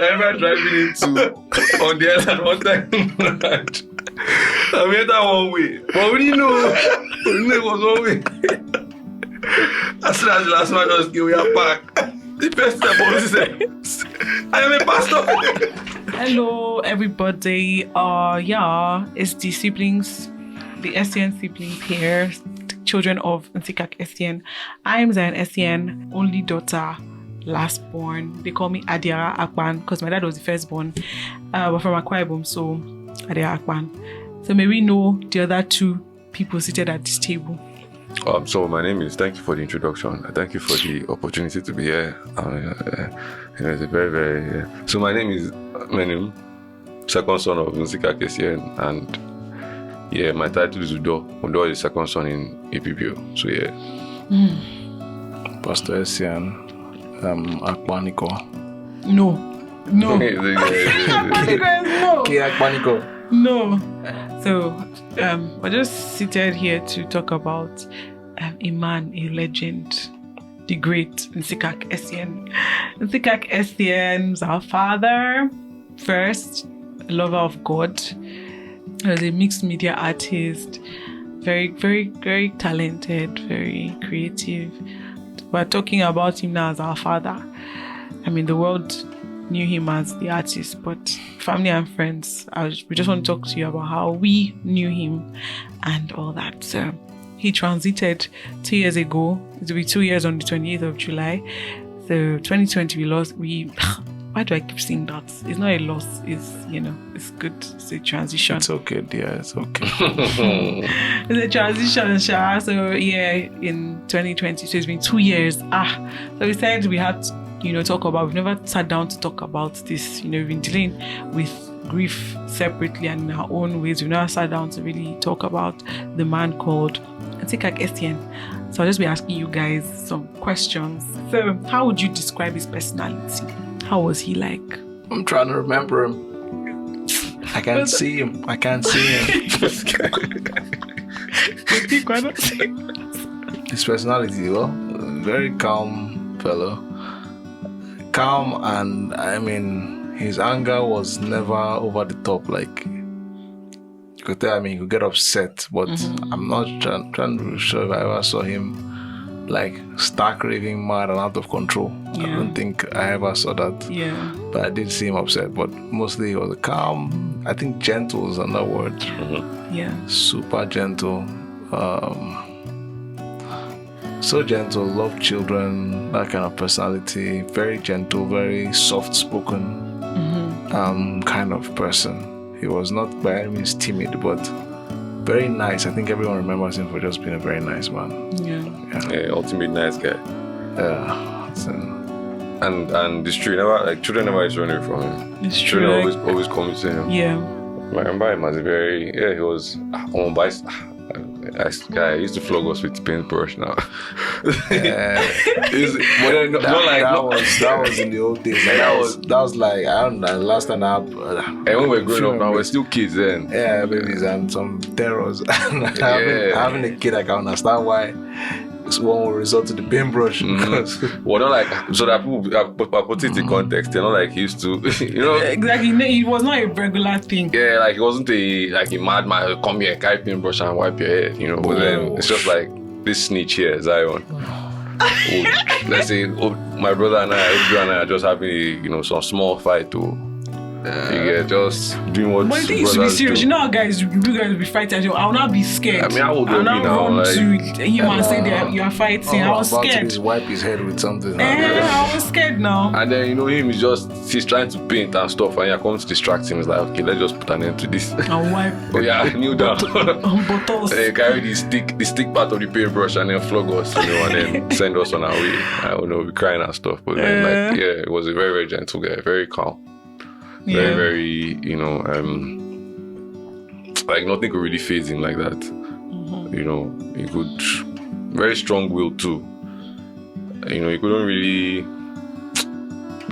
I remember driving into on the island one time. I went that one way. But we didn't know it was one way. As soon as the last man just gave me a pack, the first step was said, I am a pastor. Hello, everybody. It's the siblings, the Essien siblings here, children of Nsikak Essien. I'm Nsikak Essien, only daughter, last born. They call me Adiara Akpan because my dad was the firstborn. We're from Akwa Ibom, so Adiara Akpan. So may we know the other two people seated at this table. So my name is, thank you for the introduction. Thank you for the opportunity to be here. It's a very, very... So my name is Menum, second son of Nsikak Essien, and my title is Udo. Udo is the second son in APBO. So Pastor Essien, Akpaniko. No. Akpaniko. No. So, we're just seated here to talk about a man, a legend, the great Nsikak Essien. Nsikak Essien is our father, first, a lover of God. He was a mixed media artist, very, very, very talented, very creative. We're talking about him now as our father. I mean, the world knew him as the artist, but family and friends, we just want to talk to you about how we knew him and all that. So he transited 2 years ago. It will be 2 years on the 28th of July. So 2020 why do I keep saying that? It's not a loss. It's good. It's a transition. It's okay, dear. It's okay. It's a transition, Sha. So in 2020, so it's been 2 years. So we said we had to, talk about. We've never sat down to talk about this. We've been dealing with grief separately and in our own ways. We've never sat down to really talk about the man called Nsikak Essien. So I'll just be asking you guys some questions. So, how would you describe his personality? How was he like? I'm trying to remember him. I can't see him. His personality, very calm fellow. Calm, and I mean, his anger was never over the top. Like, you could tell, he could get upset, but I'm not trying to sure if I ever saw him like stark raving mad and out of control. I don't think I ever saw that. Yeah. But I did see him upset, but mostly he was calm. I think gentle is another word. Yeah. Super gentle. So gentle, love children, that kind of personality. Very gentle, very soft-spoken kind of person. He was not by any means timid, but very nice. I think everyone remembers him for just being a very nice man. Yeah, ultimate nice guy. Yeah. And it's true, children never used to run away from him. It's true. Children always coming to him. Yeah. I remember him as a very, he was on bicycle. I used to flog us with paintbrush now. That was in the old days. That was like, I don't know, last time and when we were growing up now, we're still kids then. Yeah, babies and some terrors. Having a kid, I can understand why one will resort to the paintbrush. Well, not like, so that people are put it in context. They're not like he used to, Exactly. It was not a regular thing. Yeah, like it wasn't a madman who come here, carry paintbrush and wipe your head, But then it's just like this snitch here, Zion. Let's say my brother and I are just having some small fight too. Just doing what. But I think it should be serious. Do. How guys will be fighting. I will not be scared. I would I'll not now. run to him and say that you are fighting. I was scared. About to wipe his head with something. I was scared now. And then him is he's trying to paint and stuff, and you're coming to distract him. It's like, okay, let's just put an end to this. I'll wipe. But I knew that. Bottles. They carry the stick part of the paintbrush and then flog us, and then send us on our way. I don't know, we crying and stuff. But then, it was a very, very gentle guy, very calm. Very, very, like nothing could really faze him like that. He could, very strong will too. You couldn't really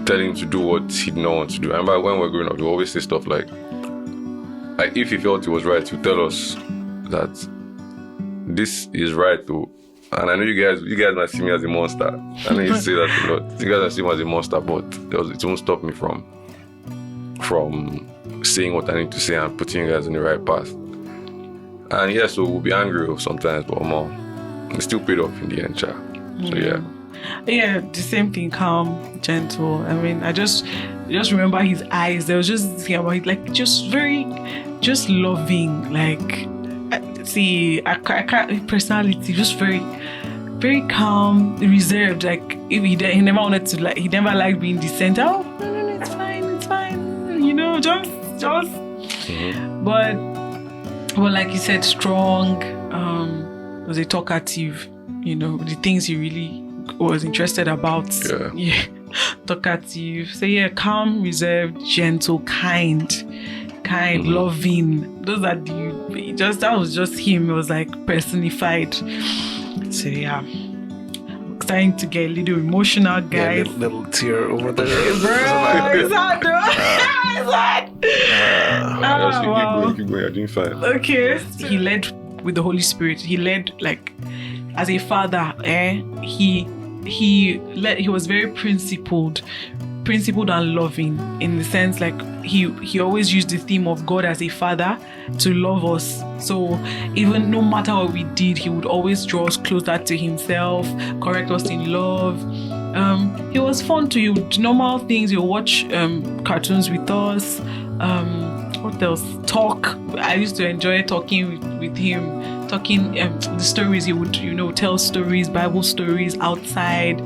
tell him to do what he did not want to do. I remember when we were growing up, he always say stuff like if he felt he was right, he'd tell us that this is right though. And I know you guys might see me as a monster. I know you say that a lot. You guys might see me as a monster, but it won't stop me from from saying what I need to say and putting you guys on the right path. And yeah, so we'll be angry sometimes, but more, it still paid off in the end, child. So yeah. Yeah, the same thing, calm, gentle. I mean, I just remember his eyes. There was just this thing about it, like just just loving. Like, I can't personality, just very, very calm, reserved. Like if he never wanted to, like, he never liked being the center. Oh, no, it's fine. You know, just. But like you said, strong. Was a talkative. You know, the things he really was interested about. Yeah. Talkative. So yeah, calm, reserved, gentle, kind, loving. Those are that was just him. It was like personified. So yeah, I'm starting to get a little emotional, guys. Yeah, little tear over there. Bro, it's hard though. Wow. Keep going. You're doing fine. Okay. He led with the Holy Spirit. He led like as a father. He was very principled and loving, in the sense like he always used the theme of God as a father to love us. So even no matter what we did, he would always draw us closer to himself, correct us in love. He was fun to you. Normal things. You watch cartoons with us. What else? Talk. I used to enjoy talking with him. Talking the stories, he would, tell stories, Bible stories outside.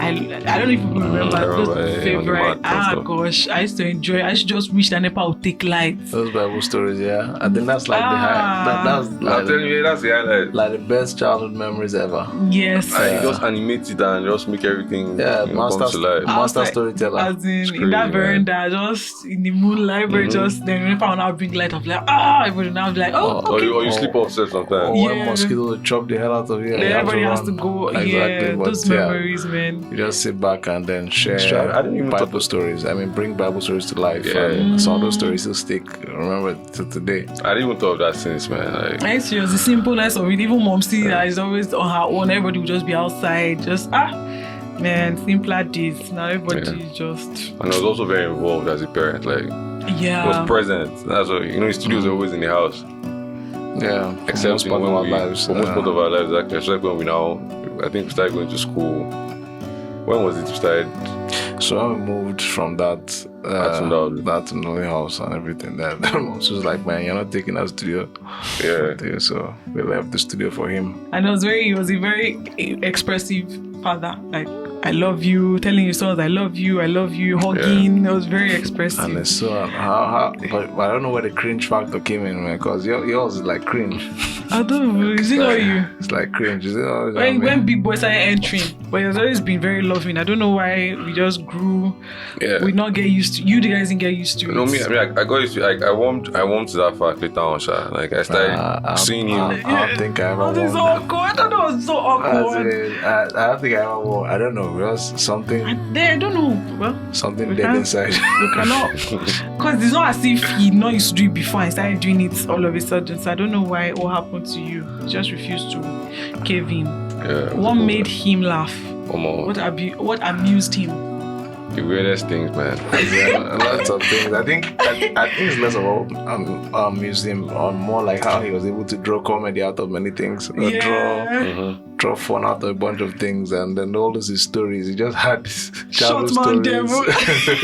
I don't even remember those favorite. Gosh, I used to enjoy. I just wish that NEPA would take lights. Those Bible stories, yeah. I think that's like the high. That's like that's the highlight. Like the best childhood memories ever. Yes. Just animate it and just make everything come to life. Master storyteller. As in that veranda, just in the moonlight, just then NEPA will now bring light of like everybody now be like, okay. Or you sleep upset sometimes. One mosquito will chop the hell out of you. Everybody has to go. Exactly. Yeah, But those memories, man. You just sit back and then share I didn't even Bible stories. I mean, bring Bible stories to life. Yeah. And some of those stories still stick. Remember to today. I didn't even thought of that since, man. Like, serious, the simpleness of it. Even mom see that is always on her own. Everybody will just be outside. Just man, simpler days. Now everybody just. And I was also very involved as a parent. Like, was present. That's why the studios are always in the house. Yeah, except for most part of our lives. For most part of our lives, actually. Except when I think we started going to school. When was it we started? So when we moved from that Noli house and everything, that she was like, man, you're not taking our studio. Yeah. So we left the studio for him. And he was a very expressive father. Like, I love you, telling your sons, I love you, hugging. It was very expressive. And it's so, but I don't know where the cringe factor came in, man, because yours is like cringe. I don't know, is it not you? It's like cringe, is it not? When big boys started entering, but it's always been very loving. I don't know why we just grew. Yeah. We not get used to. You guys didn't get used to it. No, I got used to. Like, I warmed to that fact later on, Sha. Like, I started seeing him. I don't think I ever warmed. It's so awkward. I don't know. It's so awkward. I don't think I ever warmed. I don't know. Because something. I don't know. Well, something dead inside. You cannot. Because it's not as if he not used to do it before and started doing it all of a sudden. So I don't know what happened to you. He just refused to cave in. Yeah. What made him laugh? What amused him? The weirdest things, man. Lots of things. I think it's less about amused him, or more like how he was able to draw comedy out of many things. Draw fun out of a bunch of things, and then all those stories. He just had this childhood stories. Devil.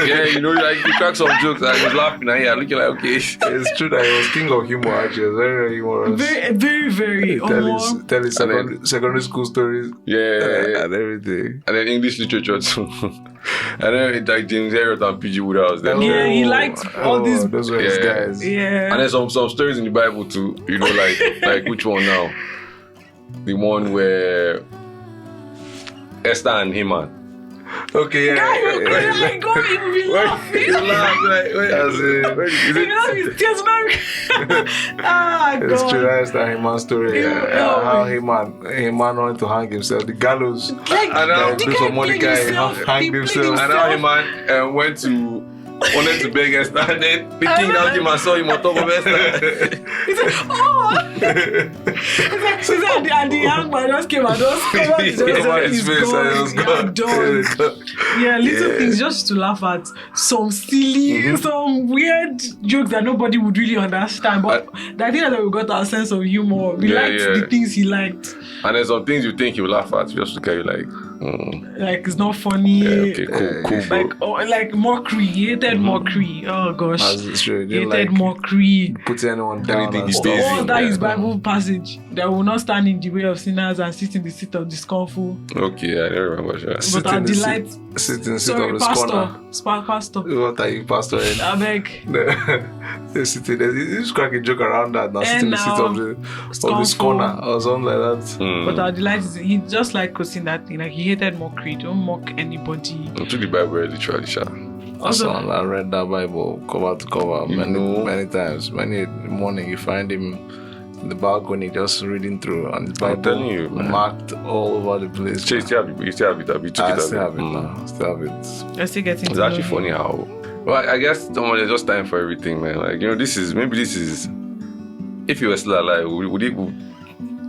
Yeah, like you crack some jokes and he's laughing and you're looking like, okay. It's true that he was king of humor. Actually, it was very, very humorous. Very, very. Tell his secondary school stories. Yeah, and everything. And then English literature too. And then like James Harriet and P.G. Woodhouse. Yeah, he liked all these. Those were his guys. Yeah. And then some stories in the Bible too. Like which one now? The one where Esther and Haman. Okay, yeah. Guy, you'll be laughing. You laugh God. It's true, that's the Haman story. How Haman wanted to hang himself. The gallows. And for Monica, he hanged himself. And now Haman wanted to beg Esther, and then the king out him and saw him on top of Esther. He said, She said, and the young man just came and just covered his face and done. Yeah, little things just to laugh at. Some silly, some weird jokes that nobody would really understand. But the idea that we got our sense of humor, we liked the things he liked. And there's some things you think you laugh at, just look at you like, like it's not funny. Yeah, okay, cool, bro. Like mockery. He hated mockery. Oh gosh. That's true. He hated mockery. Put anyone down. Anything And these stuff. days. Oh, that is Bible passage. That will not stand in the way of sinners and sit in the seat of the scornful. Okay, I don't remember. Sure. But our delight. Sit in the seat Sorry, of the corner. pastor. What are you, pastor? I beg. They're sitting there. You just crack a joke around that. Now sit in the seat of the corner or something like that. But our delight is he just like quoting that thing. Like he hated mockery. Don't mock anybody. To the Bible, literally, sure. Also, I read that Bible cover to cover many times. Many in the morning you find him in the balcony just reading through, and the Bible telling you, man. marked all over the place. You still have it. You still have it. I still have it now. Still have it. You're still getting. It's actually funny how. Well, I guess there's just time for everything, man. Like this is. If you were still alive, would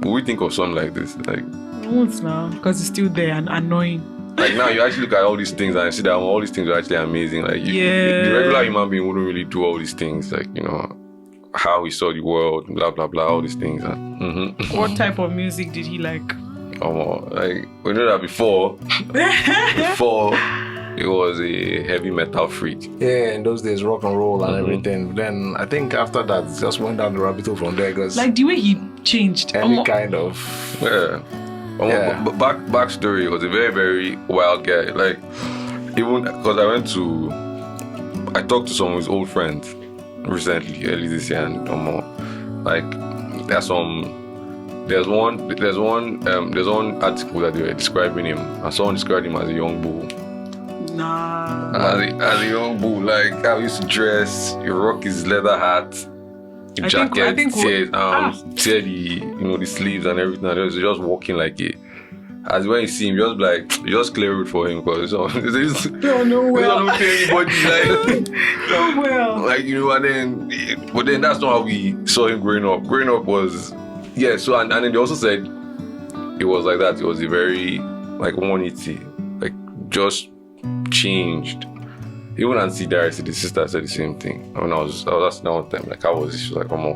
we think of something like this? Like, won't now, because it's still there and annoying. Like now, you actually look at all these things and see that all these things are actually amazing. Like, the regular human being wouldn't really do all these things. Like, how he saw the world, blah blah blah, all these things. What type of music did he like? Like we know that before it was a heavy metal freak. Yeah, in those days, rock and roll and everything. Then I think after that, it just went down the rabbit hole from there. Because like the way he changed. Any kind of backstory, was a very, very wild guy. Like, even because I talked to some of his old friends recently, early this year, and like there's one article that they were describing him, and someone described him as a young bull. Nah. As a young bull, like how he used to dress, he rock his leather hat. Jacket, tear the sleeves and everything. And just walking like it. As when you see him, you just clear it for him because don't know well. Anybody like but then that's not how we saw him growing up. Growing up was so and then they also said it was like that. It was a very like 180, like just changed. Even Nancy Darcy, the sister, said the same thing. When I was asking her one time, like, how was this? She was like, come on.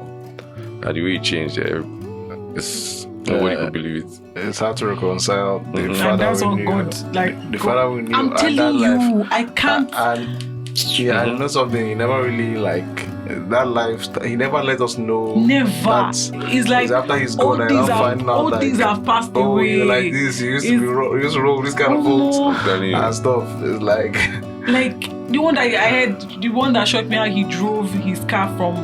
And the way he changed there, nobody could believe it. It's hard to reconcile the father and that's we all knew. God. Like, the father we knew. I'm telling you, I can't. I know something. He never really that life. He never let us know. Never. It's like after he's gone, I don't find out. All things have passed away. You're like this. He used to roll this kind of boats and stuff. It's like the one that I heard, the one that shocked me, how he drove his car from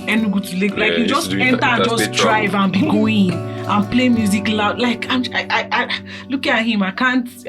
Enugu to Lagos. Like he just enter and just drive and be going and play music loud. Like I look at him, I couldn't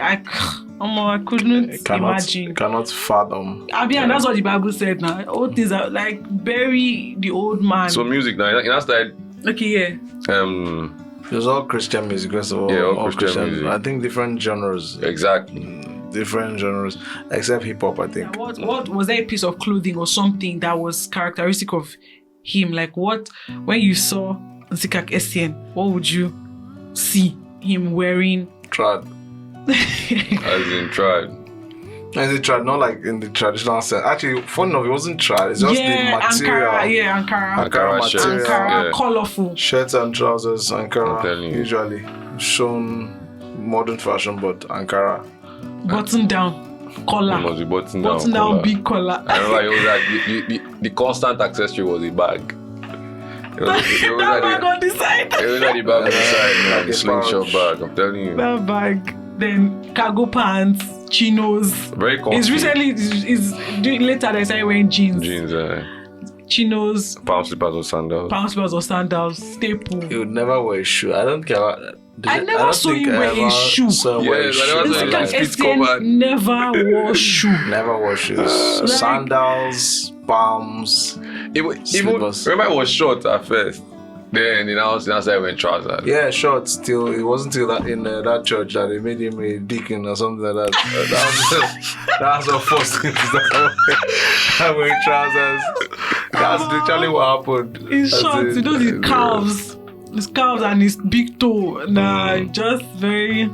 imagine. Cannot fathom. And that's what the Bible said now. All things are like bury the old man. So music now, in that style. Okay, it was all Christian music, first of all. Yeah, all Christian music. I think different genres. Exactly. Different genres, except hip hop, I think. What was there a piece of clothing or something that was characteristic of him? Like what, when you saw Nsikak Essien, what would you see him wearing? Trad. As in trad. As in trad, not like in the traditional sense. Actually, funny enough, it wasn't trad. It's just the material. Ankara material. Ankara, colorful. Shirts and trousers, Ankara. Usually shown modern fashion, but Ankara. Button down collar. It must be button down collar. Big collar. I remember it was like the constant accessory was a bag. It was that bag on the side. It was like the bag on the side, like a slingshot bag. I'm telling you. That bag. Then cargo pants, chinos. Very comfy. It's recently. Later they started wearing jeans. Chinos. Palm slippers or sandals. Staple. He would never wear a shoe. I don't care about that. I never saw him wear a shoe. Nsikak Essien never wore shoe. Never wore shoes. Sandals, palms, slippers. Remember it was short at first. Then now started wearing trousers. Yeah, short still. It wasn't till that in that church that they made him a deacon or something like that. That was what forced him to start wearing trousers. That's literally what happened. In short, you know the calves. His calves and his big toe. Nah, just very.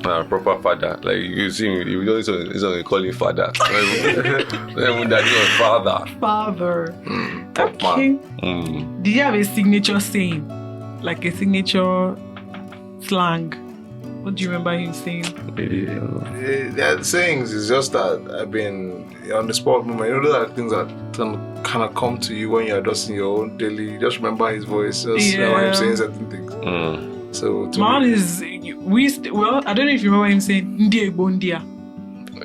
Proper father. Like you see, you don't even call him father. Even daddy was father. Father. Top Okay. man. Did you have a signature saying? Like a signature slang? What do you remember him saying? Yeah, the sayings is just that I've been on the spot moment. You know, those are things that kind of come to you when you're just in your own daily. Just remember his voice. Just remember him saying certain things. So mine is well, I don't know if you remember him saying Ndi Igbo Ndia.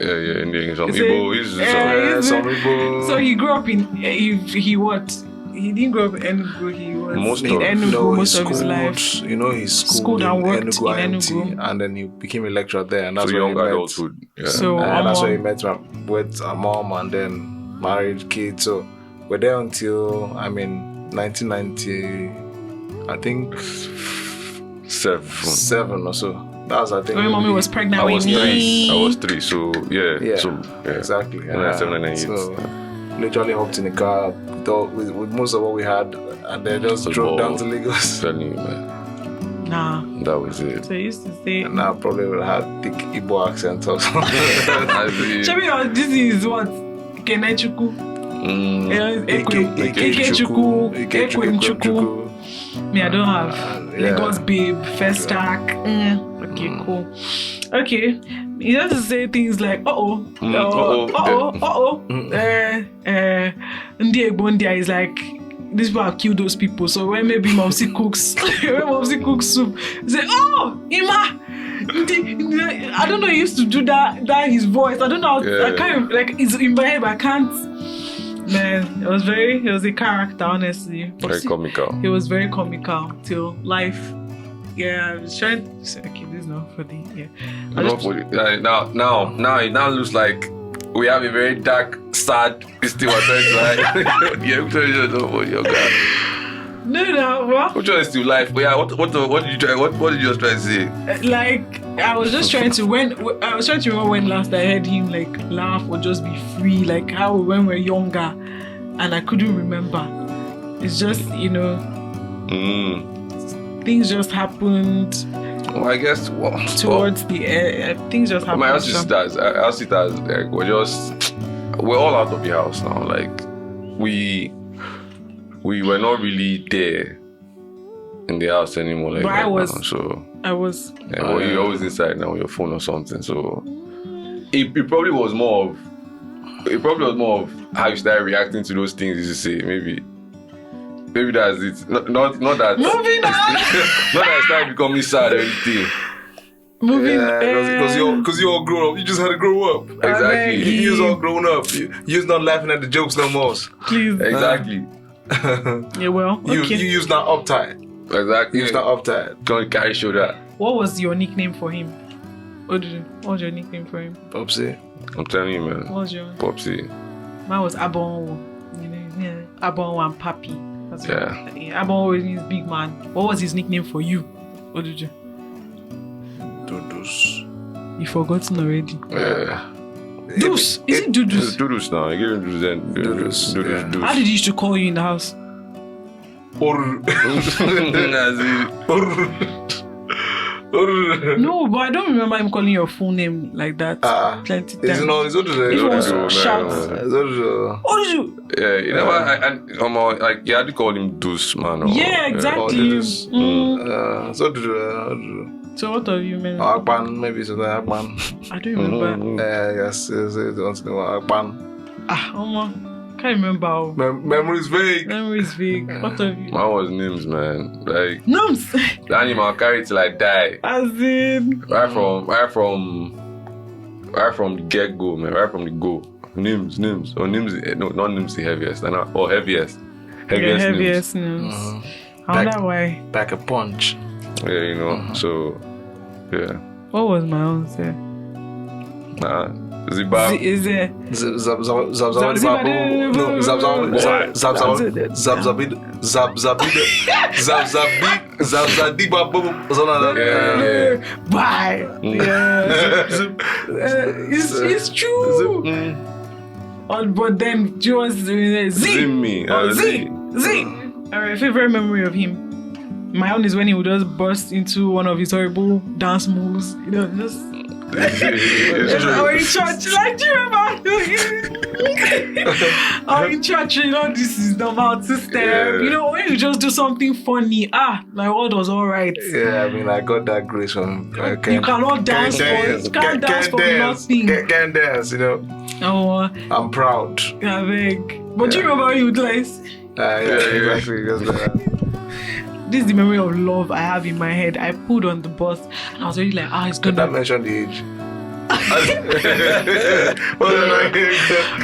Yeah, Indian. Some Igbo. Some Igbo. So he grew up in he what? He didn't grow up in Enugu. He was in Enugu most of his life. You know, he schooled and worked in Enugu, Enugu, and then he became a lecturer there, and that's So where young he met. adulthood. Yeah. So And that's where he met with a mom, and then married kids. So we're there until 1990. I think 7 or so. That was, I think. when mommy was pregnant I with was me. 3. I was 3. So yeah. Exactly. Yeah. 7 and 8. So literally hopped in the car with most of what we had, and then just drove down to Lagos. Telling you, man. Nah. That was it. So I used to say. And I probably would have thick Igbo accent or something. Chebi, this is what? Kenechukwu. Ekechukwu. Ekwenchukwu. Me, I don't have. Lagos babe, first stack. Okay, cool. Okay. You have to say things like, Ndi Igbo Ndia is like, these people have killed those people. So when maybe Momsi cooks, soup, you say, Ima! I don't know, he used to do that his voice. I don't know, I can't, like, it's in my head, but I can't. Man, he was a character, honestly. Very comical. He was very comical till life. Yeah, I was trying to say, okay, this is not for the Now it now looks like we have a very dark, sad still No, well. which one is still life? But yeah, what did you try? What did you just try to say? Like, I was just trying to remember when last I heard him like laugh or just be free, like how when we were younger, and I couldn't remember. It's just, things just happened. Well, I guess towards the end, things just happened. My house is like we're all out of the house now. Like we were not really there in the house anymore. Like but I was. now, so I was. Yeah, well, you're always inside now on your phone or something. So it probably was more of how you started reacting to those things you say. Maybe that's it. Not that. Moving on. Not that I started becoming sad or anything. Moving because you're all grown up. You just had to grow up. Exactly. You're all grown up. You're not laughing at the jokes no more. Please. Exactly. Yeah, well, okay. You not uptight. Exactly. You not uptight. Don't carry shoulder. What was your nickname for him? Odudu, what was your nickname for him? Popsy. I'm telling you, man. What was your? Popsy. Mine was Abonwo. Abonwo and Papi. Abonwo always means big man. What was his nickname for you? Odudu? Dudus. You've forgotten already. Yeah. Deuce. Is it Dudus? It's Dudus now. I give him Dudus then. Dudus. Dudus. How did he used to call you in the house? No, but I don't remember him calling your full name like that. Plenty times. It's not. It's Odudu. If he wants to shout, Odudu. Yeah, you know what? Like you had to call him Deuce, man. Yeah, exactly. It's Odudu. So what of you, man? Akpan, maybe it's Akpan. I don't remember. Yes, it's Akpan. Can't remember. Memory is vague. What of you? Mine was Nims, man. Like Nims. the animal carry till I die. As in. Right from the get go, man. Right from the go. Nims. Or Nims, no, not Nims the heaviest. Or heaviest. Heaviest Nims. I wonder why. Back a punch. Yeah, so yeah. What was my own say? Ziba. Is it? Zabzabadi babu. No, Zabzabadi babu. Yeah. Bye. Yeah. It's true. but then she was Z. Zimmy. Z. Alright, favorite memory of him. My own is when he would just burst into one of his horrible dance moves. Just. Or in church, like, do you remember? Or in church, this is normal system. Yeah. When you just do something funny, my word was all right. Yeah, I mean, I got that grace from. You cannot dance for nothing. Can't dance, Oh, I'm proud. I beg. But do you remember when you would like? Yeah, exactly. Just like that. This is the memory of love I have in my head. I pulled on the bus and I was already like, it's Could gonna. that mention the age?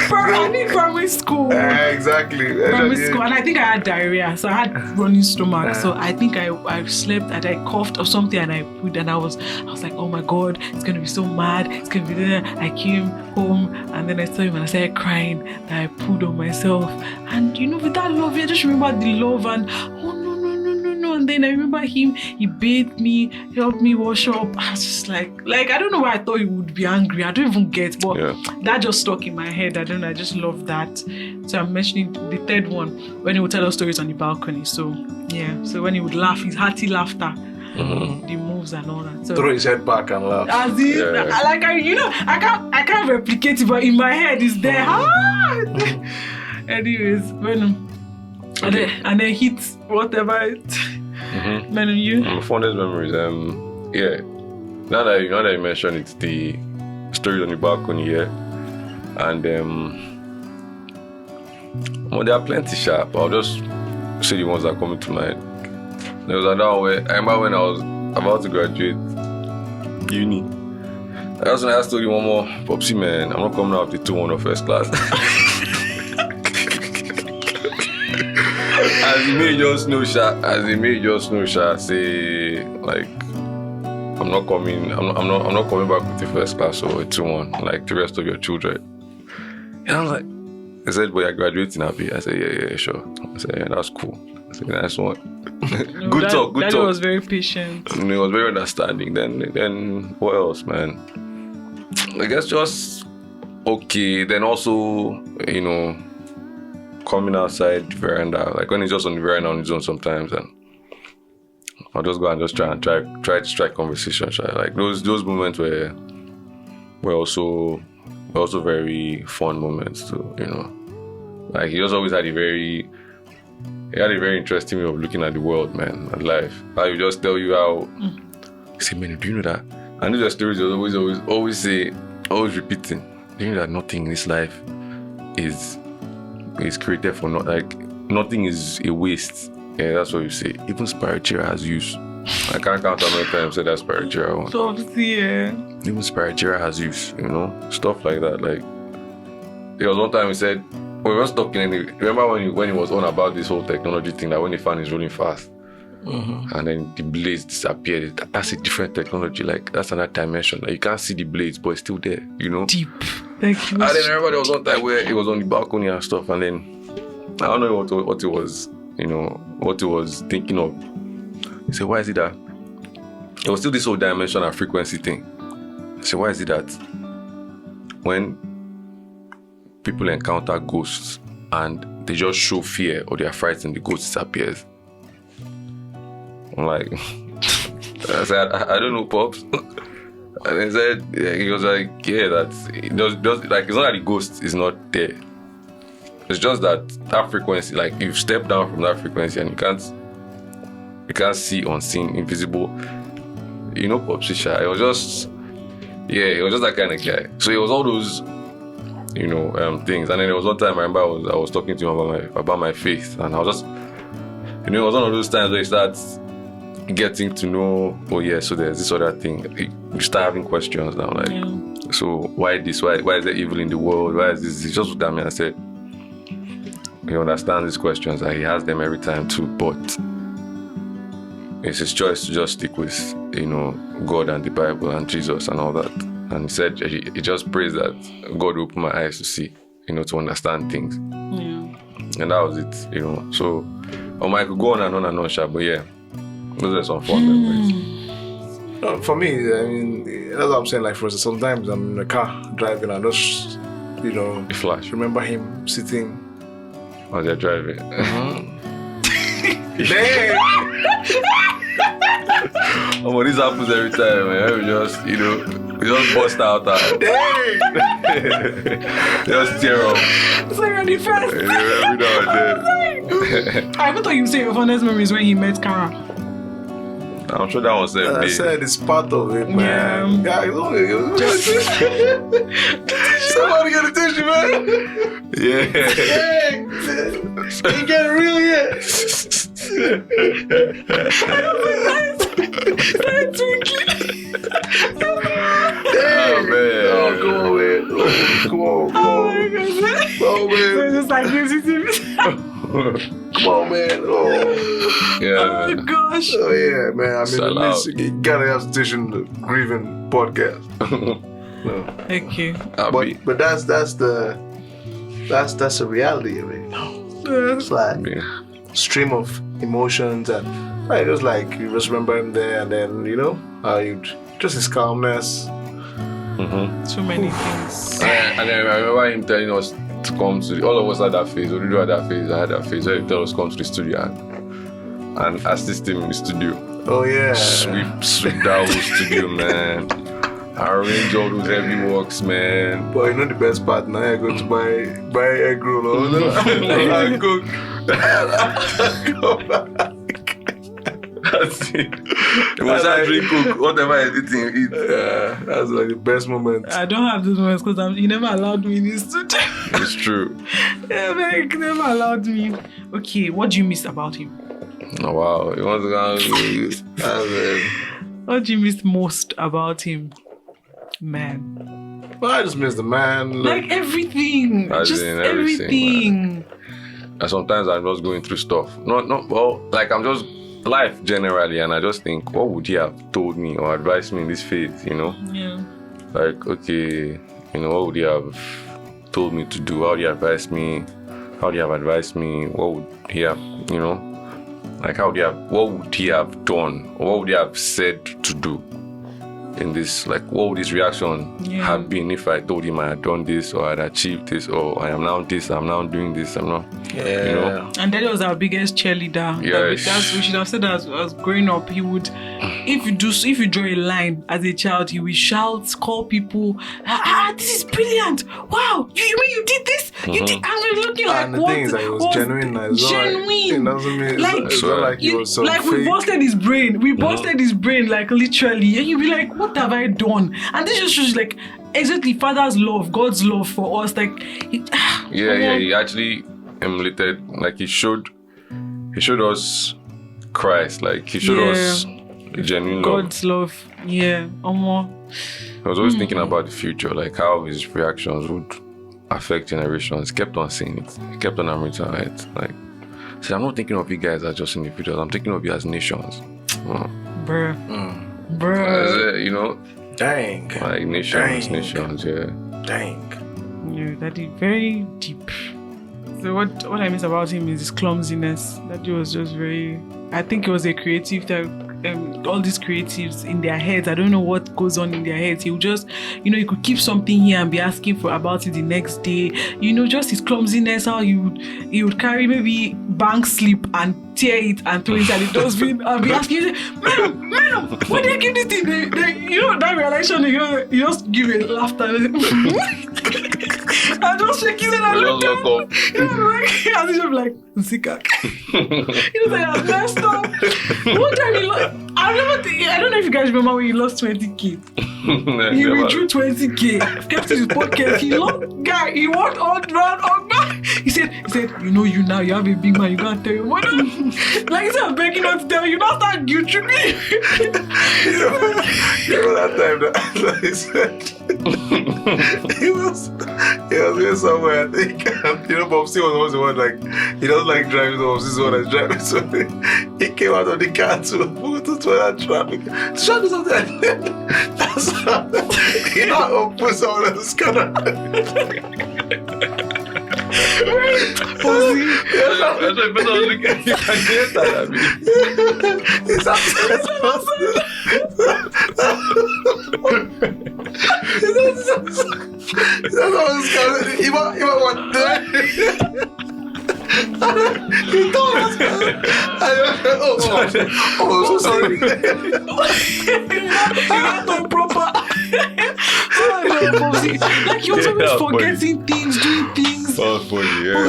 Primary school. Exactly. Primary school, and I think I had diarrhea, so I had running stomach. So I think I slept and I coughed or something, and I was like, oh my god, it's gonna be so mad. It's gonna be there. I came home and then I saw him and I started crying. And I pulled on myself, and with that love, I just remember the love and and then I remember he bathed me, helped me wash up. I was just like I don't know why I thought he would be angry. I don't even get, but that just stuck in my head. I don't know, I just love that. So I'm mentioning the third one, when he would tell us stories on the balcony. So so when he would laugh, his hearty laughter, the moves and all that. So throw his head back and laugh. as if, I can't replicate it, but in my head it's there. Anyways, and then hit whatever. Men and you? My fondest memories. Now that you mentioned it, the stories on the balcony, and there are plenty sharp. I'll just say the ones that come into mind. There was another way. I remember when I was about to graduate uni. I also asked you one more, Popsy man, I'm not coming out with the 2-1 of first class. As he may just know, say like, I'm not coming back with the first class or a 2-1 like the rest of your children. And I was like, he said, "But you're graduating, Abby." I said, "Yeah, sure." I said, "Yeah, that's cool." I said, "Nice one." Good talk. Daddy was very patient. He was very understanding. Then what else, man? I guess just okay. Then also, coming outside the veranda, like when he's just on the veranda on his own sometimes, and I'll just go and just try to strike conversation. Like those moments were also very fun moments too. Like he just always had a very interesting way of looking at the world, man, and life. How he just tell you how. He say, "Man, do you know that?" And these are stories he always say, always repeating. Do you know that nothing in this life is created for nothing is a waste. Yeah, that's what you say. Even spiritual has use. I can't count how many times I said that spiritual one. So obviously, Even spiritual has use, stuff like that. Like there was one time he said, we were talking, and remember when he was on about this whole technology thing, that when the fan is rolling fast, and then the blades disappeared. That's a different technology. Like that's another dimension. Like you can't see the blades, but it's still there. Deep. And then I remember there was one time where he was on the balcony and stuff, and then I don't know what he was, what he was thinking of. He said, "Why is it that?" It was still this whole dimension and frequency thing. I said, "Why is it that when people encounter ghosts and they just show fear or they are frightened, the ghost disappears?" I'm like, I said, I don't know, Pops. And he said, he was like, yeah, that's just like, it's not that the ghost is not there. It's just that frequency, like you've stepped down from that frequency and you can't see unseen, invisible. Pops Shisha. It was just that kind of guy. So it was all those, things. And then there was one time I remember I was talking to him about my faith, and I was just, it was one of those times where you start getting to know, so there's this other thing. You start having questions now, like, so why this? Why is there evil in the world? Why is this? He just looked at me and said, he understands these questions and he has them every time too, but it's his choice to just stick with, God and the Bible and Jesus and all that. And he said he just prays that God will open my eyes to see, to understand things. And that was it, So, I could go on and on, but yeah. Those are some fun memories. For me, I mean, that's what I'm saying. Like, for instance, sometimes I'm in the car driving and The flash. remember him sitting. Oh, they're driving. Damn! Oh, this happens every time, man. We just, we just bust out. Dang! Just tear up. It's like on the first. Every now and then. I thought you say your fondest memories when he met Kara. I'm sure that was As I every day. said, it's part of it, man. Yeah. Somebody get a tissue, man. Yeah. Dang! You get it real yet? Oh, man. Oh, come on, man. Come on, come on. Come on, man. Just like this. Come on, man. Oh, Yeah, Oh man. gosh. oh yeah, man. I mean, Sell at least out. you gotta have station grieving podcast. No. Okay. But that's the reality of it. It's like stream of emotions and right, just like you just remember him there and then how you just his calmness. Too many things. And then I remember him telling us to come to all of us had that phase. Odudu had that phase. I had that phase. Where he told us to come to the studio and assist him in the studio. Oh yeah. Sweep that whole studio, man. Arrange all those heavy works, man. But you know the best part now I go to buy egg roll and cook. That's it. It was that drink cook, whatever I eat. Yeah, that's like the best moment. I don't have those moments because you never allowed me in this studio. It's true. Yeah, man, you never allowed me. Okay, what do you miss about him? Oh, wow. He wants to go. What do you miss most about him? Man. Well, I just miss the man. Like everything. As Just in everything. And sometimes I'm just going through stuff. Like I'm just life generally, and I just think, what would he have told me or advised me in this phase, Yeah. Like, okay, what would he have told me to do? How would he advise me? How would he have advised me? What would he have, like what would he have done? Or what would he have said to do in this? Like, what would his reaction have been if I told him I had done this or I had achieved this or I am now this, I'm now doing this, I'm not, And that was our biggest cheerleader. Yes. We should have said that as growing up, he would, if you draw a line as a child, he will shout, call people, this is brilliant! Wow, you did this? You did, and we're looking like, and the what? thing is that it was genuine as well. Genuine. It doesn't mean it's not like it was so like fake. we busted his brain. We busted his brain, like literally. And you'll be like, what have I done? And this just shows like exactly Father's love, God's love for us. Like he actually emulated, like he showed us Christ, like he showed us genuine God's love. Yeah. I was always thinking about the future, like how his reactions would affect generations. He kept on saying it. He kept on hammering to it. Like, see, I'm not thinking of you guys as just individuals. I'm thinking of you as nations. Bruh. Dang. Like nations, yeah. Dang. Yeah, that is very deep. So what I miss about him is his clumsiness. That he was just very. I think he was a creative that all these creatives in their heads, I don't know what goes on in their heads. He would just, he could keep something here and be asking about it the next day. Just his clumsiness, how he would carry maybe bank slip and tear it and throw it at the dustbin and be asking, madam, why did I give this thing? That realization, you just give a laughter. I just shake his head and look at him. And he's just like, Nsikak. He was like, I messed up. One time I don't know if you guys remember when he lost 20k. He withdrew 20k. Kept his pocket. He walked all round. He said, you now, you have a big man, you can't tell your mother. Like instead of begging not to tell you, now start guilt tripping. That time that he said he was going somewhere, I think. Bobsy was always the one, like, he doesn't like driving, so Bobsy's the one that's driving. So he came out of the car to that traffic. Try to do something. That's how he not put someone else's car. That's how it's called. Even what? He told us. Oh, so sorry. Not on proper. Like he was always forgetting things, doing things. So funny, yeah.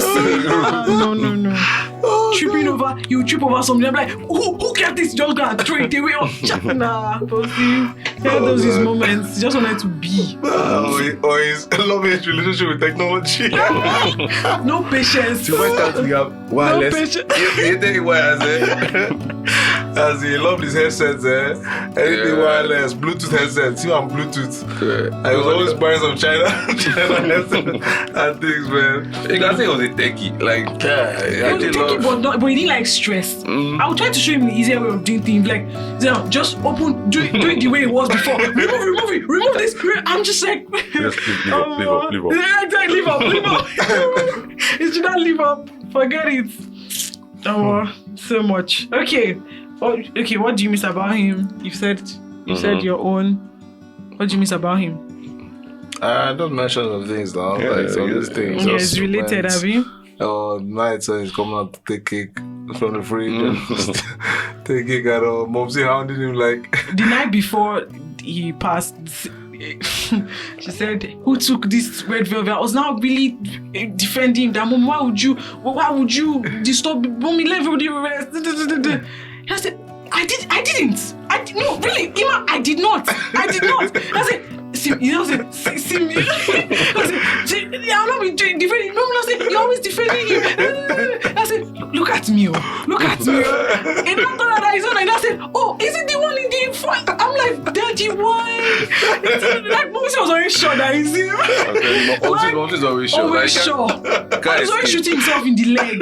No. Tripping over, you trip over something. I'm like, who kept this? Just gonna throw it away. Nah, Posey. Those his moments. He just wanted to be. Or his love his relationship with technology. No patience. You went out to have wireless. No patience. You think why as he loved his headsets, anything wireless, Bluetooth headsets, you and Bluetooth. I was always buying some China headsets and things, man. You can say it was a techie. Like, He was techie, but he didn't like stress. I would try to show him the easier way of doing things. Like, just open, do it the way it was before. Remove this. I'm just like, just leave up. Yeah, exactly, leave up. It should not leave up. Forget it. So much. Okay, what do you miss about him? You said your own. What do you miss about him? I don't mention some things now. Like some of these things. Yeah, it's related, Abby. Night he's coming out to take cake from the fridge and just take cake and Momsy hounding him like the night before he passed. She said, "Who took this red velvet?" I was now really defending that. Mom, why would you disturb Mommy? Let everybody rest. I said, I didn't. No, really, Ima, I did not. I said, see me. I said, I'll not be defending. No, I said, you're always defending him. I said, look at me. And I thought that his own, and I said, oh, is it the one in the front? I'm like, Daddy, why? Like, Moses was always sure that it's him. Moses always sure. Always sure. He was always shooting himself in the leg.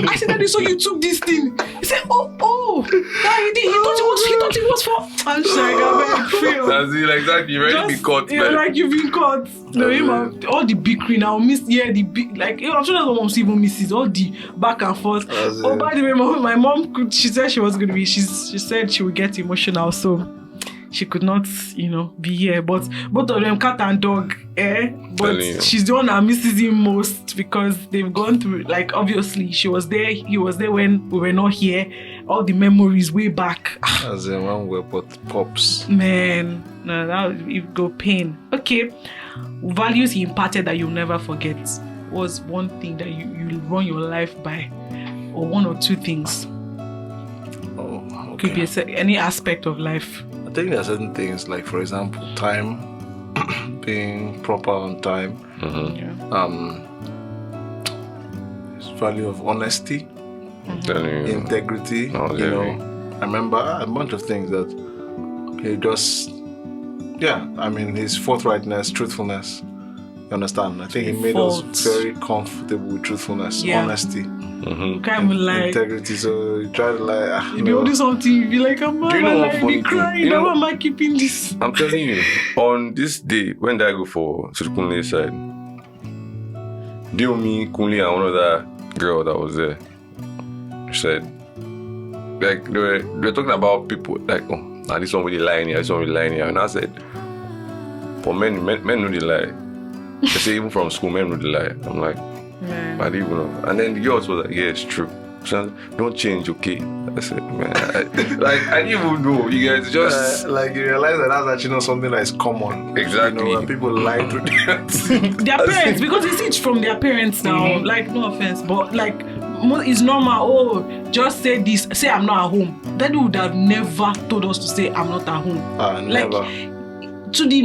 I said, Daddy, so you took this thing? He said, oh, Daddy, he thought it was for. I'm just like, I'm very feel. That's it, exactly. You already been caught, man. Like you've been caught. No, all the bickering. I'll miss. Yeah, the big. Like I'm sure that's what Mom even misses. All the back and forth. By the way, my mom. She said she was going to be. She said she would get emotional, so she could not, be here. But both of them, cat and dog, But she's the one that misses him most because they've gone through. Like obviously, she was there. He was there when we were not here. All the memories way back. As in when we were pops. Man, no, that would go pain. Okay, values he imparted that you'll never forget was one thing that you run your life by, or one or two things. Oh, okay. Could be any aspect of life. I think there are certain things, like for example, time, being proper on time. Yeah. Value of honesty, integrity. I remember a bunch of things that he just, his forthrightness, truthfulness. You understand? I think he made us very comfortable with truthfulness, honesty. Can't even lie. Integrity, so you try to lie. You do something, you be like, I'm not lying, be crying, how am I keeping this? I'm telling you, on this day, when did I go to the Kunle side? Me, Kunle, and one other girl that was there. She said, like, they were talking about people, like, this one really lying here, this one really lying here. And I said, for men know they lie. They say even from school, men know they lie. I'm like, Man. I didn't even know. And then the girls was like, yeah, it's true. So don't change, okay? I said, man, I didn't even know. You guys just you realize that that's actually not something that is common. Exactly. When people lie to their parents, because they see it from their parents now. Like, no offense, but like, it's normal. Oh, just say this. Say I'm not at home. Daddy would have never told us to say I'm not at home. Never. To the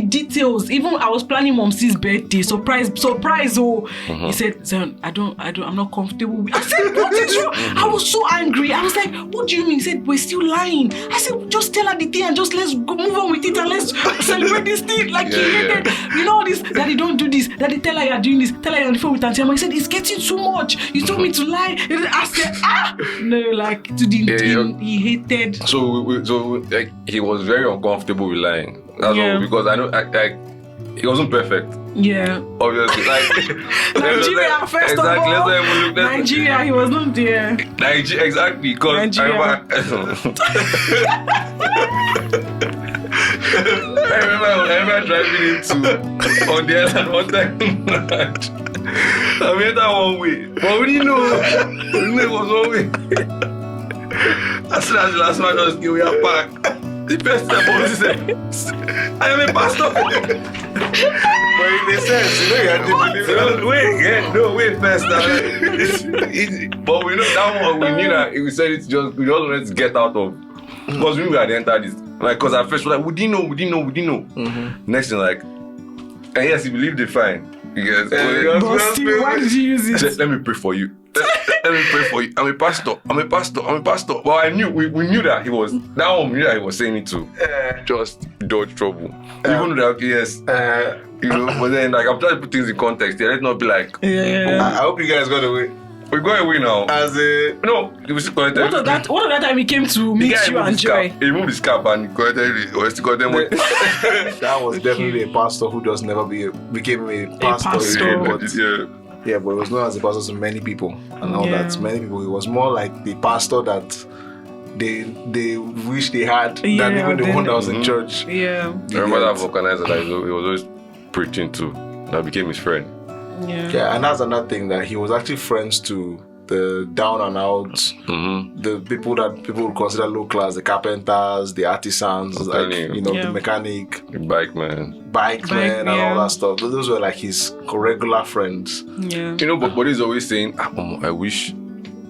details. Even I was planning Mom's birthday. Surprise. Oh, he said, I'm not comfortable. I said, what is wrong? I was so angry. I was like, what do you mean? He said, we're still lying. I said, just tell her the thing and just let's go move on with it and let's celebrate this thing. Like he hated, all this. Daddy, don't do this. Daddy, tell her you're doing this. Tell her you're on the phone with Auntie Amma. He said, it's getting too much. You told me to lie. I said, no, like to the he hated. So like he was very uncomfortable with lying. That's all, because I know it wasn't perfect. Yeah. Obviously, like Nigeria, first of all. Nigeria, he was not there. Nigeria, exactly. Because I remember. I remember driving into on the island one time. I went that one way. But we didn't know. We didn't know it was one way. As soon as the last man just gave me a park, the first step was said, I am a pastor. But in a sense, you know, you had to believe Wait first. But we know that one, we knew that we said it's just, we just wanted to get out of, because we knew we had entered this. Like, because at first we were like, we didn't know. Mm-hmm. Next thing, like, and yes, he believed it fine. Because, But still, why did you use he it? said, let me pray for you. Let me pray for you. I'm a pastor. But I knew, we knew that he was, that one, we knew that he was saying it to just dodge trouble. Even though, yes, you know, but then, like, I'm trying to put things in context here. Let's not be like, Yeah. I hope you guys got away. we go away now. As a No, it was connected. What of that time he came to meet you and Joy? He removed his cap and he connected it. Or he got them with. that was definitely a pastor who just never became a pastor. pastor. Yeah, but he was known as a pastor to many people and all that. Many people. It was more like the pastor that they wish they had than even the one that was in church. Yeah. I remember that organizer that he was always preaching to. That became his friend. Yeah, and that's another thing, that he was actually friends to the down and out, the people that people would consider low class, the carpenters, the artisans, like, you know, the mechanic, the bike man, and all that stuff. Those were like his regular friends. Yeah. You know, but he's always saying, I wish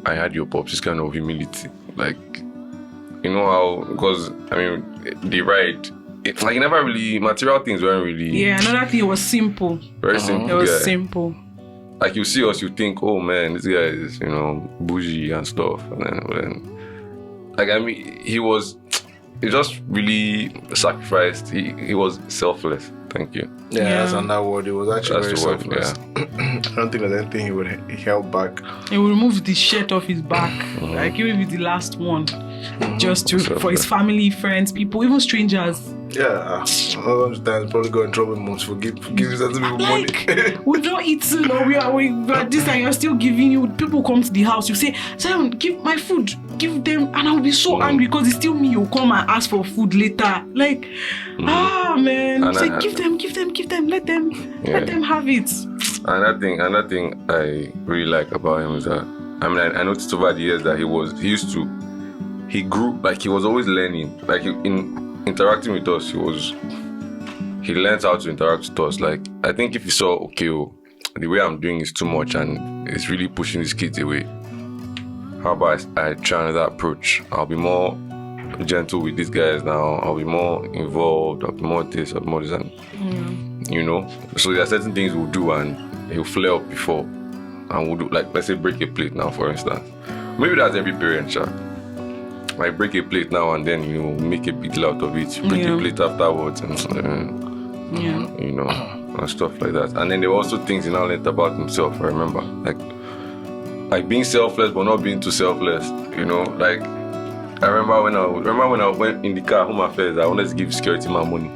I had your pops, this kind of humility. Like, you know how, because, I mean, the ride, it's like never really, material things weren't really. Yeah, another thing, it was simple. Very simple. It was simple. Like, you see us, you think, oh man, this guy is, you know, bougie and stuff. And then like, I mean, he just really sacrificed. He was selfless. Thank you. Yeah, that's another word. It was actually very selfless. Yeah. I don't think there's anything he would held back. He would remove the shirt off his back, like even with the last one, just for his family, friends, people, even strangers. Yeah, a lot of times probably got in trouble most for giving certain people money. We don't eat, no, we are this time you're still giving you. People come to the house, you say, Simon, give my food, give them, and I'll be so angry because it's still me. You come and ask for food later, like, man, and say, give them, let them have it. Another thing I really like about him is that, I mean, I noticed over the years that he grew, like he was always learning, like in interacting with us, he learned how to interact with us. Like, I think if he saw, okay, the way I'm doing is too much and it's really pushing these kids away, how about I try another approach? I'll be more gentle with these guys now. I'll be more involved. I'll be more this, and you know. So there are certain things we'll do and he'll flare up before, and we'll do, like, let's say break a plate now, for instance. Maybe that's every parent, like break a plate now and then, you make a big deal out of it. Break a plate afterwards, and you know, and stuff like that. And then there were also things he now learned about himself. I remember, like being selfless but not being too selfless. You know, like I remember when I went in the car home affairs, I wanted to give security my money,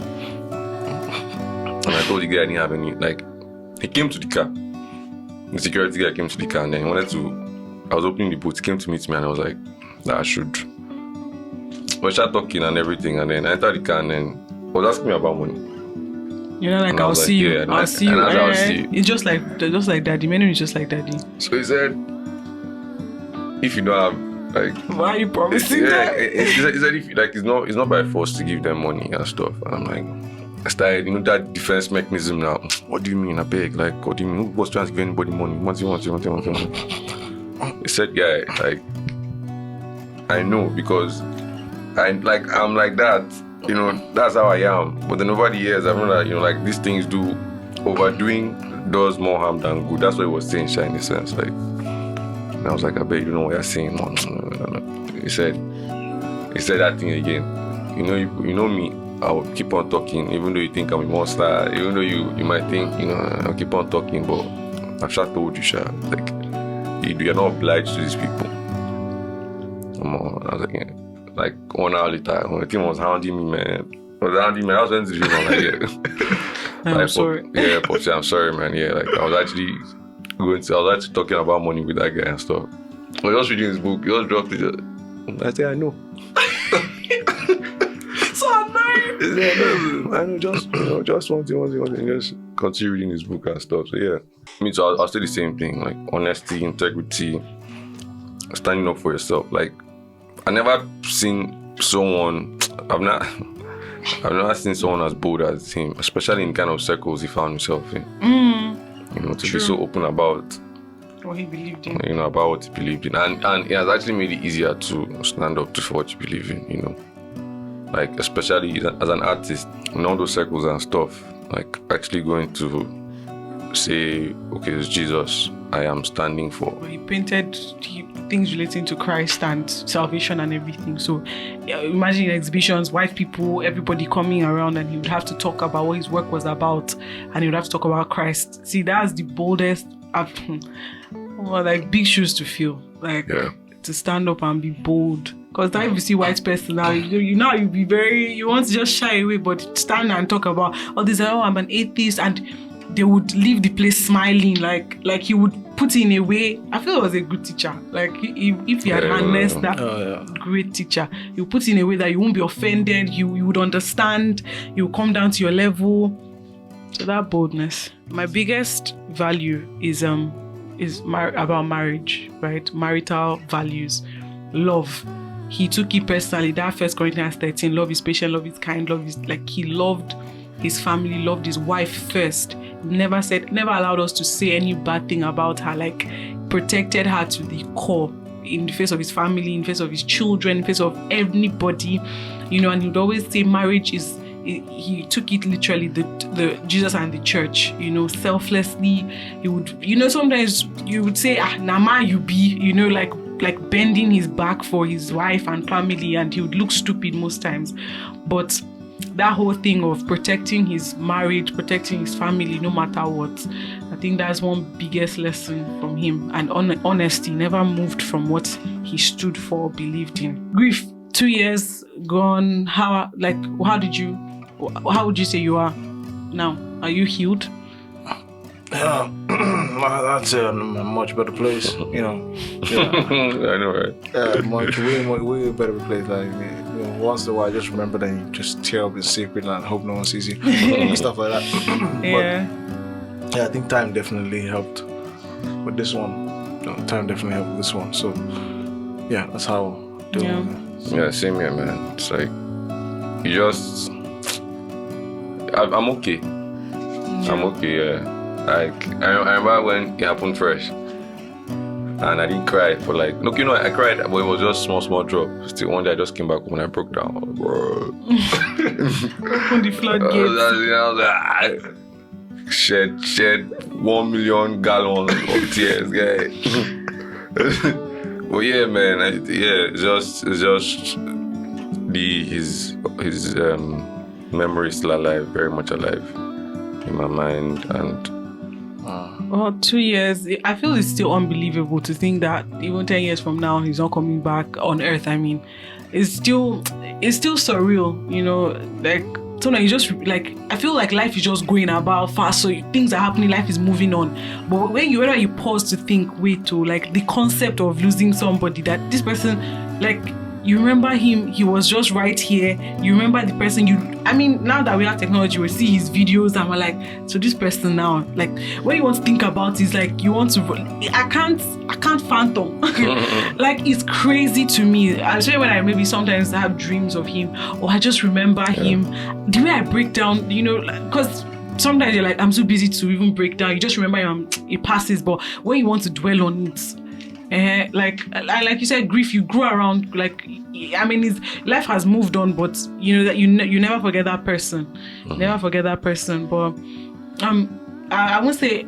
and I told the guy I didn't have any. Like, he came to the car. The security guy came to the car, and then he wanted to. I was opening the boot. He came to meet me, and I was like, that I should. We started talking and everything, and then I entered the car, and then he was asking me about money. You know, like, I'll see you. I'll see you. It's just like daddy. My name is just like daddy. So he said, if you don't have, like, why are you promising that? He said if like it's not by force to give them money and stuff. And I'm like, I started, you know, that defense mechanism now. What do you mean? I beg, like, what do you mean? Who was trying to give anybody money? What do you want? He said, guy, like, I know because I'm like that, you know, that's how I am. But then over the years, I've known that, you know, like, these things overdoing does more harm than good. That's what he was saying, in a sense. Like, and I was like, I bet you know what you're saying. No. He said that thing again. You know me, I'll keep on talking, even though you think I'm a monster, even though you might think, you know, I'll keep on talking, but I've just told you, like, you're not obliged to these people. I was like 1 hour later, when the team was hounding me, man. I was went to the gym, I'm like, I'm sorry. Popsy, I'm sorry, man. Yeah, like, I was actually talking about money with that guy and stuff. I was just reading his book, he just dropped it. I said, I know. So annoying. I know, just one thing, just continue reading his book and stuff. So yeah, me too. I'll say the same thing, like honesty, integrity, standing up for yourself. Like I never seen someone. I've never seen someone as bold as him, especially in kind of circles he found himself in. To be so open about what he believed in. About what he believed in, and it has actually made it easier to stand up for what you believe in. Like especially as an artist in all those circles and stuff, like actually going to say, okay, it's Jesus I am standing for. He painted things relating to Christ and salvation and everything. So imagine in exhibitions, white people, everybody coming around, and he would have to talk about what his work was about, and he would have to talk about Christ. See, that's the boldest, like big shoes to fill, like to stand up and be bold. Because now if you see white person now, you'll be you want to just shy away, but stand and talk about all this, I'm an atheist, and they would leave the place smiling, like he would put in a way. I feel it was a good teacher. Like if he had harnessed that great teacher, he would put in a way that you won't be offended, you would understand, you would come down to your level. So that boldness. My biggest value is about marriage, right? Marital values, love. He took it personally. That 1 Corinthians 13, love is patient, love is kind, love is like he loved his family, loved his wife first. Never allowed us to say any bad thing about her, like protected her to the core in the face of his family, in the face of his children, in the face of anybody, and he'd always say marriage is, he took it literally, the Jesus and the church, selflessly. He would, sometimes you would say, Nama you be, like bending his back for his wife and family, and he would look stupid most times. But that whole thing of protecting his marriage, protecting his family, no matter what, I think that's one biggest lesson from him. And honesty, never moved from what he stood for, believed in. Grief, 2 years gone. How would you say you are now? Are you healed? Yeah, I'd say I'm in a much better place, Yeah. I know, right? Yeah, way better place. Like, once in a while, I just remember that you just tear up in secret and hope no one sees you, stuff like that. Yeah. But, I think time definitely helped with this one. Time definitely helped with this one. So, yeah, that's how I do it. Yeah, same here, man. It's like I'm okay. I'm okay. Yeah. Like I remember when it happened fresh, and I didn't cry for I cried, but it was just small drop. Still one day I just came back when I broke down, bro. Open the floodgates. I was like, shed 1 million gallons of tears, guys. But yeah, man, it's just his memory is still alive, very much alive in my mind. And 2 years, I feel it's still unbelievable to think that even 10 years from now he's not coming back on earth. I mean, it's still surreal, like sometimes you just like, I feel like life is just going about fast, so things are happening, life is moving on. But whenever you pause to think, wait, to like the concept of losing somebody, that this person, like, you remember him, he was just right here. You remember the person now that we have technology, we see his videos and we're like, so this person now, like, when you want to think about it, it's like you want to, I can't phantom. Like, it's crazy to me. Especially when I maybe sometimes have dreams of him, or I just remember him. The way I break down, because sometimes you're like, I'm too busy to even break down. You just remember him, it passes. But when you want to dwell on it, like you said, grief, you grew around, like, I mean, his life has moved on, but that you never forget that person. Never forget that person. But I won't say,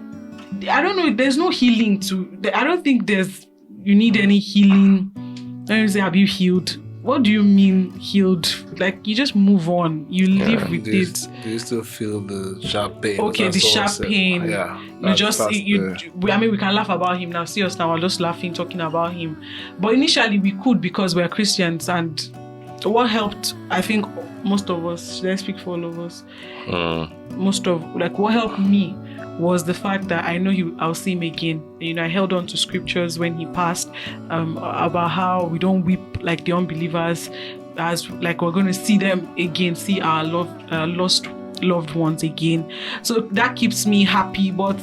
I don't know, there's no healing I don't think you need any healing. Let me say, have you healed? What do you mean healed? Like, you just move on. You live with it. Do you still feel the sharp pain? Okay, the sharp pain. Yeah. I mean, we can laugh about him now. See us now, we're just laughing, talking about him. But initially we could, because we're Christians. And what helped, I think, most of us, should I speak for all of us? What helped me was the fact that I know I'll see him again. I held on to scriptures when he passed, about how we don't weep like the unbelievers. as like we're going to see them again, see our lost loved ones again. So that keeps me happy. But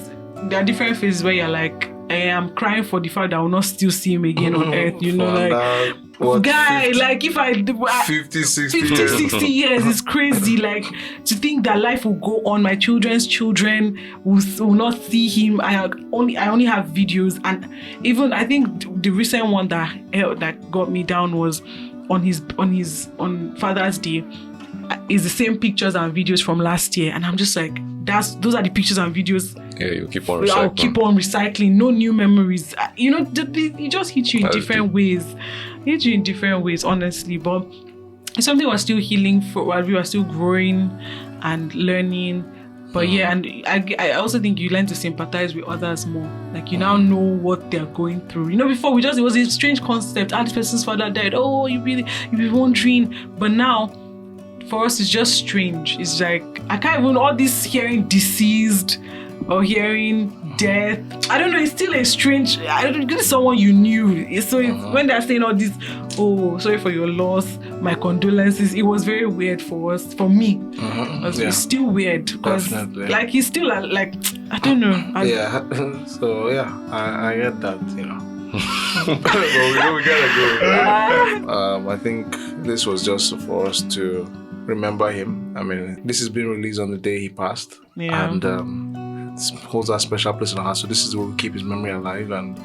there are different phases where you're like, I am crying for the fact that I will not still see him again on earth, you know, like what, guy, 50, like if I 50, 60 50, years. 60 years is crazy. Like to think that life will go on, my children's children will not see him. I only have videos, and even I think the recent one that got me down was on Father's Day. Is the same pictures and videos from last year, and I'm just like, those are the pictures and videos. Yeah, you keep on recycling. I'll keep on recycling. No new memories. You know, it just hits you in different ways. Hits you in different ways, honestly. But it's something we're still healing for, while we are still growing and learning. But yeah, and I also think you learn to sympathize with others more. Like you now know what they're going through. You know, before it was a strange concept. This person's father died. Oh, you've been wondering. But now, for us, it's just strange. It's like I can't even all this hearing deceased or hearing death. I don't know. It's still a strange. I don't know. It's someone you knew. So when they're saying all this, oh, sorry for your loss, my condolences. It was very weird for us. For me, it's still weird because like he's still like I don't know. So I get that. You know. But we gotta go. I think this was just for us to remember him. I mean, this has been released on the day he passed, and it holds a special place in our heart. So this is where we keep his memory alive, and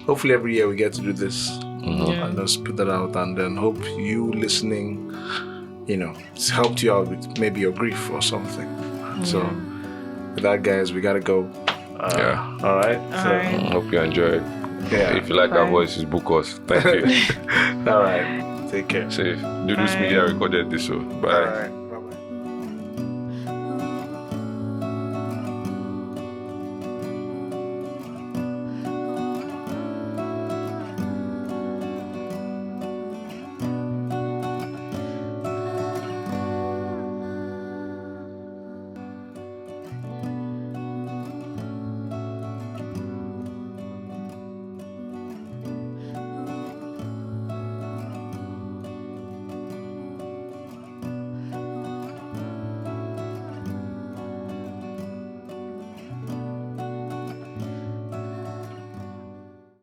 hopefully every year we get to do this and just put that out, and then hope you listening, you know, it's helped you out with maybe your grief or something. So with that, guys, we gotta go. All right. Hope you enjoyed. Yeah. If you like our voices, book us. Thank you. All right. Take care. Safe. Dudus Media recorded this, so bye. All right.